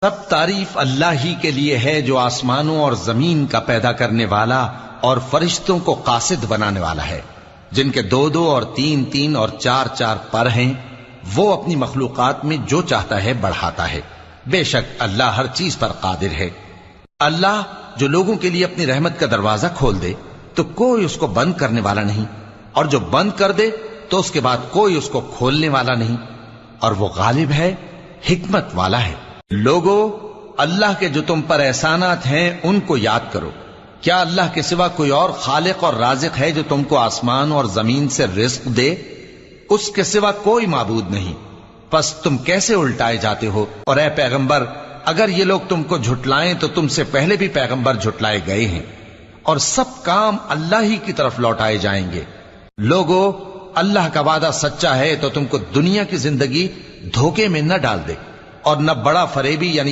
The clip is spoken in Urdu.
سب تعریف اللہ ہی کے لیے ہے جو آسمانوں اور زمین کا پیدا کرنے والا اور فرشتوں کو قاصد بنانے والا ہے، جن کے 2 اور 3 اور 4 پر ہیں۔ وہ اپنی مخلوقات میں جو چاہتا ہے بڑھاتا ہے، بے شک اللہ ہر چیز پر قادر ہے۔ اللہ جو لوگوں کے لیے اپنی رحمت کا دروازہ کھول دے تو کوئی اس کو بند کرنے والا نہیں، اور جو بند کر دے تو اس کے بعد کوئی اس کو کھولنے والا نہیں، اور وہ غالب ہے، حکمت والا ہے۔ لوگو، اللہ کے جو تم پر احسانات ہیں ان کو یاد کرو۔ کیا اللہ کے سوا کوئی اور خالق اور رازق ہے جو تم کو آسمان اور زمین سے رزق دے؟ اس کے سوا کوئی معبود نہیں، پس تم کیسے الٹائے جاتے ہو؟ اور اے پیغمبر، اگر یہ لوگ تم کو جھٹلائیں تو تم سے پہلے بھی پیغمبر جھٹلائے گئے ہیں، اور سب کام اللہ ہی کی طرف لوٹائے جائیں گے۔ لوگو، اللہ کا وعدہ سچا ہے تو تم کو دنیا کی زندگی دھوکے میں نہ ڈال دے، اور نہ بڑا فریبی یعنی